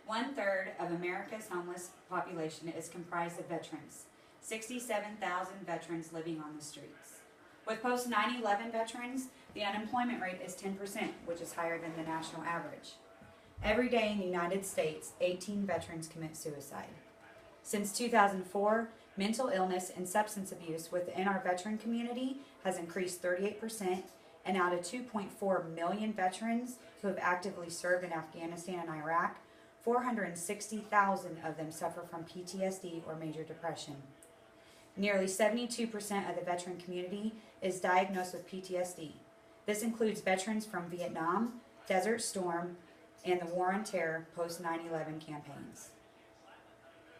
1/3 of America's homeless population is comprised of veterans, 67,000 veterans living on the streets. With post 9/11 veterans, the unemployment rate is 10%, which is higher than the national average. Every day in the United States, 18 veterans commit suicide. Since 2004, mental illness and substance abuse within our veteran community has increased 38%, and out of 2.4 million veterans who have actively served in Afghanistan and Iraq, 460,000 of them suffer from PTSD or major depression. Nearly 72% of the veteran community is diagnosed with PTSD. This includes veterans from Vietnam, Desert Storm, and the War on Terror post 9/11 campaigns.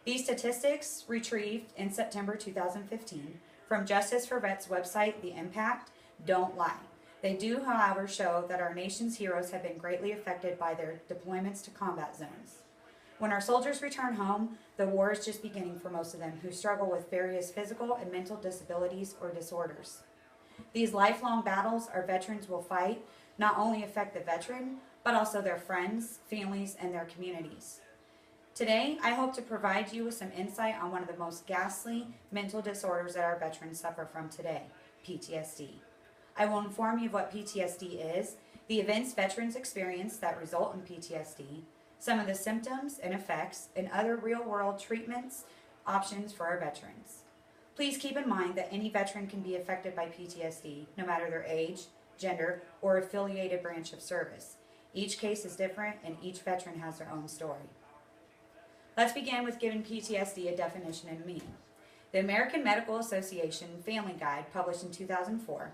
These statistics, retrieved in September 2015 from Justice for Vets website, The Impact, don't lie. They do, however, show that our nation's heroes have been greatly affected by their deployments to combat zones. When our soldiers return home, the war is just beginning for most of them who struggle with various physical and mental disabilities or disorders. These lifelong battles our veterans will fight not only affect the veteran, but also their friends, families, and their communities. Today, I hope to provide you with some insight on one of the most ghastly mental disorders that our veterans suffer from today, PTSD. I will inform you of what PTSD is, the events veterans experience that result in PTSD, some of the symptoms and effects, and other real-world treatments options for our veterans. Please keep in mind that any veteran can be affected by PTSD, no matter their age, gender, or affiliated branch of service. Each case is different, and each veteran has their own story. Let's begin with giving PTSD a definition and meaning. The American Medical Association Family Guide, published in 2004,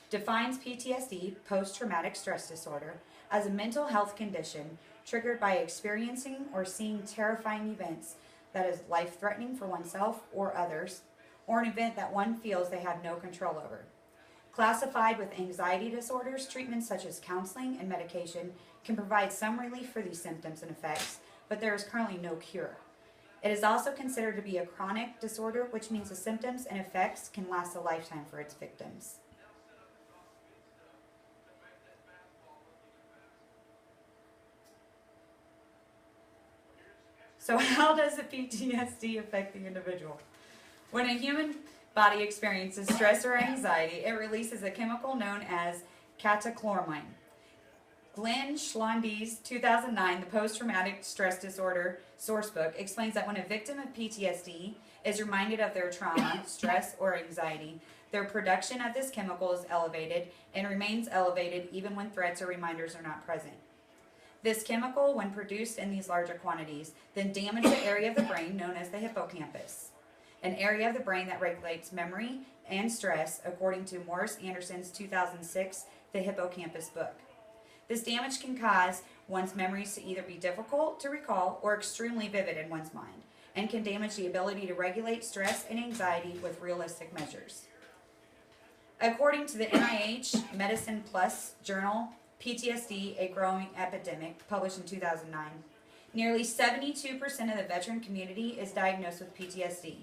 defines PTSD, post-traumatic stress disorder, as a mental health condition triggered by experiencing or seeing terrifying events that is life-threatening for oneself or others, or an event that one feels they have no control over. Classified with anxiety disorders, treatments such as counseling and medication can provide some relief for these symptoms and effects, but there is currently no cure. It is also considered to be a chronic disorder, which means the symptoms and effects can last a lifetime for its victims. So how does the PTSD affect the individual? When a human body experiences stress or anxiety, it releases a chemical known as catecholamin. Glenn Schlande's 2009 The Post-Traumatic Stress Disorder Sourcebook explains that when a victim of PTSD is reminded of their trauma, stress, or anxiety, their production of this chemical is elevated and remains elevated even when threats or reminders are not present. This chemical, when produced in these larger quantities, then damages the area of the brain known as the hippocampus, an area of the brain that regulates memory and stress, according to Morris Anderson's 2006 The Hippocampus book. This damage can cause one's memories to either be difficult to recall or extremely vivid in one's mind, and can damage the ability to regulate stress and anxiety with realistic measures. According to the NIH Medicine Plus journal, PTSD, A Growing Epidemic, published in 2009, nearly 72% of the veteran community is diagnosed with PTSD.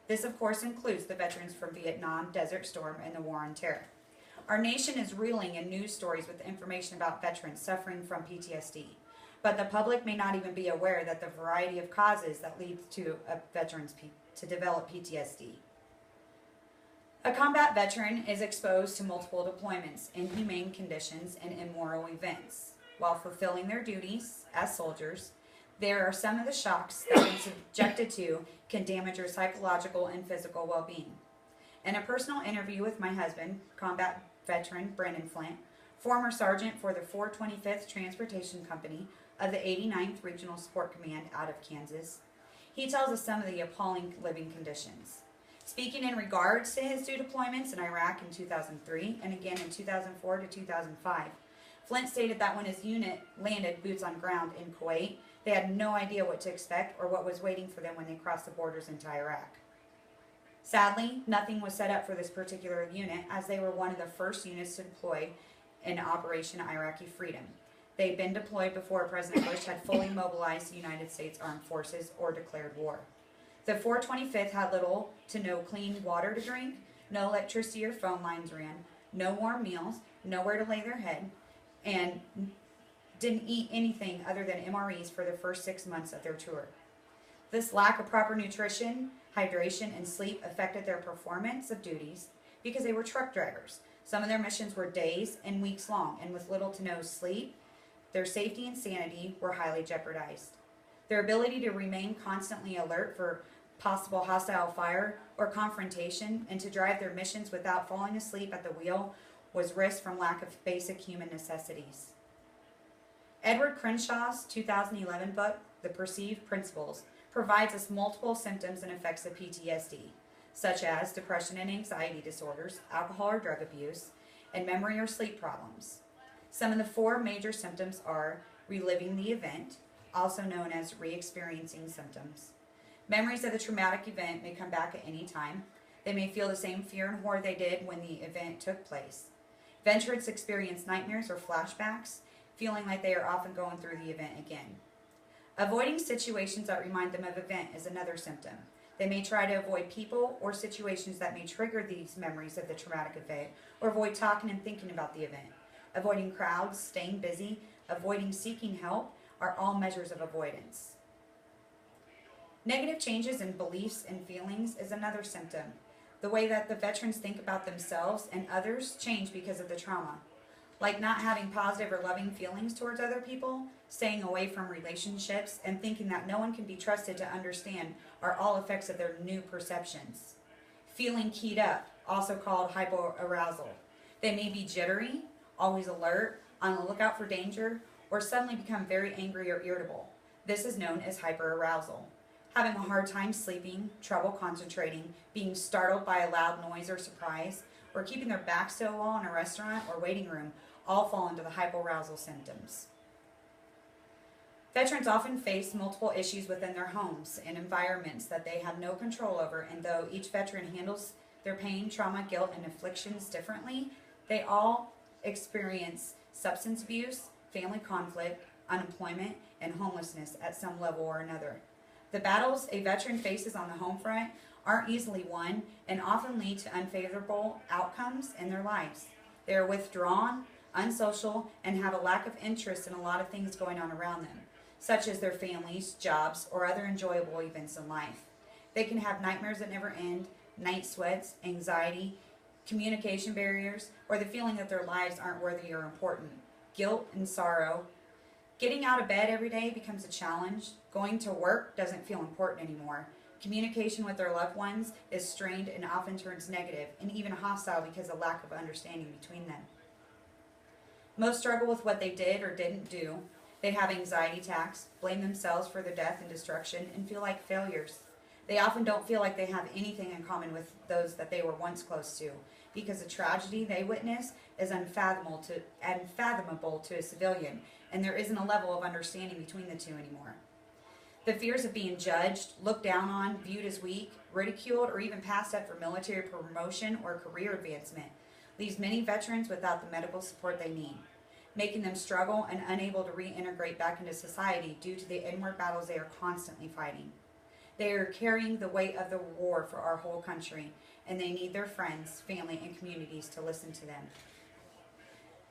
This, of course, includes the veterans from Vietnam, Desert Storm, and the War on Terror. Our nation is reeling in news stories with information about veterans suffering from PTSD, but the public may not even be aware that the variety of causes that lead to veterans to develop PTSD. A combat veteran is exposed to multiple deployments, inhumane conditions, and immoral events. While fulfilling their duties as soldiers, there are some of the shocks that being subjected to can damage your psychological and physical well-being. In a personal interview with my husband, combat veteran Brendan Flint, former sergeant for the 425th Transportation Company of the 89th Regional Support Command out of Kansas, he tells us some of the appalling living conditions. Speaking in regards to his two deployments in Iraq in 2003 and again in 2004 to 2005, Flint stated that when his unit landed boots on ground in Kuwait, they had no idea what to expect or what was waiting for them when they crossed the borders into Iraq. Sadly, nothing was set up for this particular unit, as they were one of the first units to deploy in Operation Iraqi Freedom. They had been deployed before President Bush had fully mobilized the United States Armed Forces or declared war. The 425th had little to no clean water to drink, no electricity or phone lines ran, no warm meals, nowhere to lay their head, and didn't eat anything other than MREs for the first 6 months of their tour. This lack of proper nutrition, hydration, and sleep affected their performance of duties because they were truck drivers. Some of their missions were days and weeks long, and with little to no sleep, their safety and sanity were highly jeopardized. Their ability to remain constantly alert for possible hostile fire or confrontation and to drive their missions without falling asleep at the wheel was risked from lack of basic human necessities. Edward Crenshaw's 2011 book, The Perceived Principles, provides us multiple symptoms and effects of PTSD, such as depression and anxiety disorders, alcohol or drug abuse, and memory or sleep problems. Some of the 4 major symptoms are reliving the event, also known as re-experiencing symptoms. Memories of the traumatic event may come back at any time. They may feel the same fear and horror they did when the event took place. Veterans experience nightmares or flashbacks, feeling like they are often going through the event again. Avoiding situations that remind them of event is another symptom. They may try to avoid people or situations that may trigger these memories of the traumatic event, or avoid talking and thinking about the event. Avoiding crowds, staying busy, avoiding seeking help are all measures of avoidance. Negative changes in beliefs and feelings is another symptom. The way that the veterans think about themselves and others change because of the trauma. Like not having positive or loving feelings towards other people, staying away from relationships, and thinking that no one can be trusted to understand are all effects of their new perceptions. Feeling keyed up, also called hypoarousal. They may be jittery, always alert, on the lookout for danger, or suddenly become very angry or irritable. This is known as hyperarousal. Having a hard time sleeping, trouble concentrating, being startled by a loud noise or surprise, or keeping their back to a wall in a restaurant or waiting room all fall into the hypoarousal symptoms. Veterans often face multiple issues within their homes and environments that they have no control over, and though each veteran handles their pain, trauma, guilt, and afflictions differently, they all experience substance abuse, family conflict, unemployment, and homelessness at some level or another. The battles a veteran faces on the home front aren't easily won and often lead to unfavorable outcomes in their lives. They are withdrawn, unsocial, and have a lack of interest in a lot of things going on around them, such as their families, jobs, or other enjoyable events in life. They can have nightmares that never end, night sweats, anxiety, communication barriers, or the feeling that their lives aren't worthy or important, guilt and sorrow. Getting out of bed every day becomes a challenge. Going to work doesn't feel important anymore. Communication with their loved ones is strained and often turns negative and even hostile because of lack of understanding between them. Most struggle with what they did or didn't do. They have anxiety attacks, blame themselves for their death and destruction, and feel like failures. They often don't feel like they have anything in common with those that they were once close to, because the tragedy they witness is unfathomable to a civilian, and there isn't a level of understanding between the two anymore. The fears of being judged, looked down on, viewed as weak, ridiculed, or even passed up for military promotion or career advancement leaves many veterans without the medical support they need, making them struggle and unable to reintegrate back into society due to the inward battles they are constantly fighting. They are carrying the weight of the war for our whole country, and they need their friends, family, and communities to listen to them.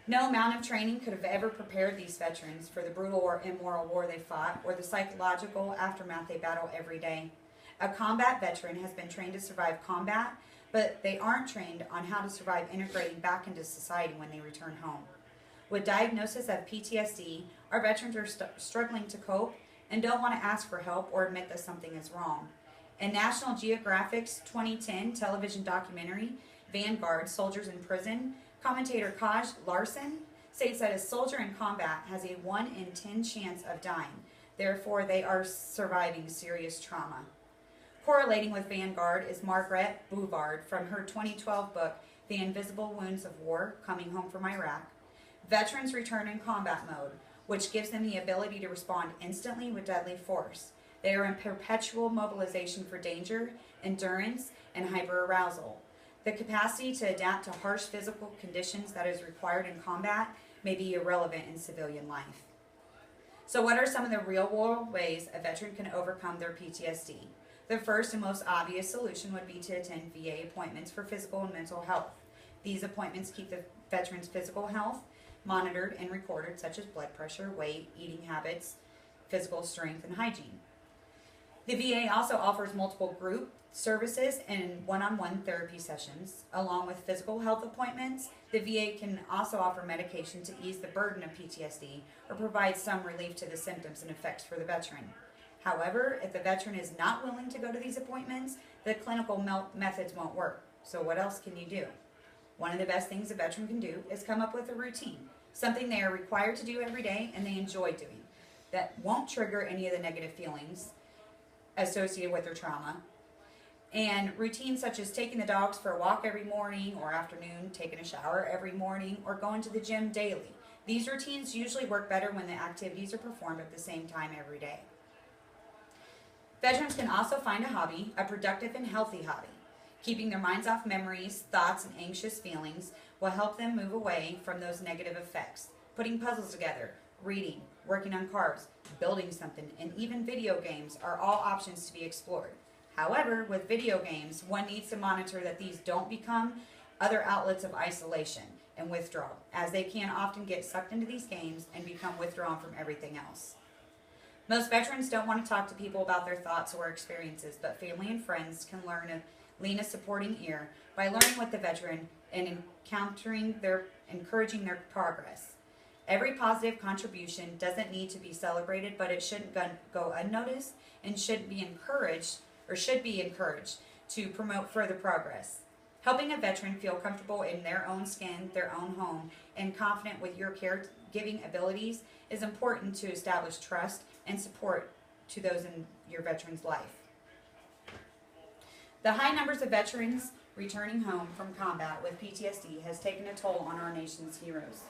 No amount of training could have ever prepared these veterans for the brutal or immoral war they fought or the psychological aftermath they battle every day. A combat veteran has been trained to survive combat, but they aren't trained on how to survive integrating back into society when they return home. With diagnosis of PTSD, our veterans are struggling to cope and don't want to ask for help or admit that something is wrong. In National Geographic's 2010 television documentary, Vanguard, Soldiers in Prison, commentator Kaj Larson states that a soldier in combat has a 1 in 10 chance of dying. Therefore, they are surviving serious trauma. Correlating with Vanguard is Margaret Bouvard from her 2012 book, The Invisible Wounds of War, Coming Home from Iraq. Veterans return in combat mode, which gives them the ability to respond instantly with deadly force. They are in perpetual mobilization for danger, endurance, and hyperarousal. The capacity to adapt to harsh physical conditions that is required in combat may be irrelevant in civilian life. So what are some of the real-world ways a veteran can overcome their PTSD? The first and most obvious solution would be to attend VA appointments for physical and mental health. These appointments keep the veteran's physical health, monitored and recorded, such as blood pressure, weight, eating habits, physical strength, and hygiene. The VA also offers multiple group services and one-on-one therapy sessions. Along with physical health appointments, the VA can also offer medication to ease the burden of PTSD or provide some relief to the symptoms and effects for the veteran. However, if the veteran is not willing to go to these appointments, the clinical methods won't work. So what else can you do? One of the best things a veteran can do is come up with a routine, something they are required to do every day and they enjoy doing, that won't trigger any of the negative feelings associated with their trauma. And routines such as taking the dogs for a walk every morning or afternoon, taking a shower every morning, or going to the gym daily. These routines usually work better when the activities are performed at the same time every day. Veterans can also find a hobby, a productive and healthy hobby. Keeping their minds off memories, thoughts, and anxious feelings will help them move away from those negative effects. Putting puzzles together, reading, working on cars, building something, and even video games are all options to be explored. However, with video games, one needs to monitor that these don't become other outlets of isolation and withdrawal, as they can often get sucked into these games and become withdrawn from everything else. Most veterans don't want to talk to people about their thoughts or experiences, but family and friends can lend a supporting ear by learning with the veteran and encouraging their progress. Every positive contribution doesn't need to be celebrated, but it shouldn't go unnoticed and should be encouraged to promote further progress. Helping a veteran feel comfortable in their own skin, their own home, and confident with your caregiving abilities is important to establish trust and support to those in your veteran's life. The high numbers of veterans returning home from combat with PTSD has taken a toll on our nation's heroes.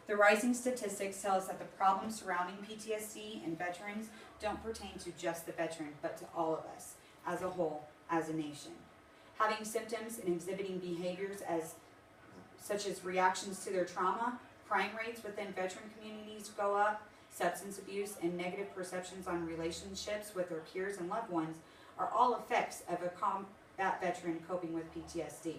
The rising statistics tell us that the problems surrounding PTSD and veterans don't pertain to just the veteran, but to all of us as a whole, as a nation. Having symptoms and exhibiting behaviors such as reactions to their trauma, crime rates within veteran communities go up, substance abuse, and negative perceptions on relationships with their peers and loved ones are all effects of a combat veteran coping with PTSD.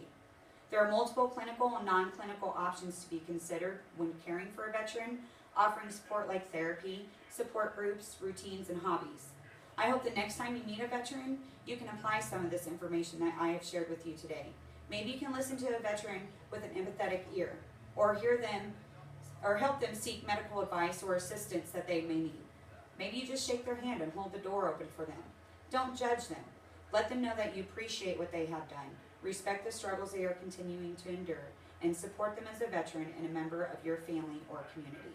There are multiple clinical and non-clinical options to be considered when caring for a veteran, offering support like therapy, support groups, routines, and hobbies. I hope the next time you meet a veteran, you can apply some of this information that I have shared with you today. Maybe you can listen to a veteran with an empathetic ear, or help them seek medical advice or assistance that they may need. Maybe you just shake their hand and hold the door open for them. Don't judge them. Let them know that you appreciate what they have done, respect the struggles they are continuing to endure, and support them as a veteran and a member of your family or community.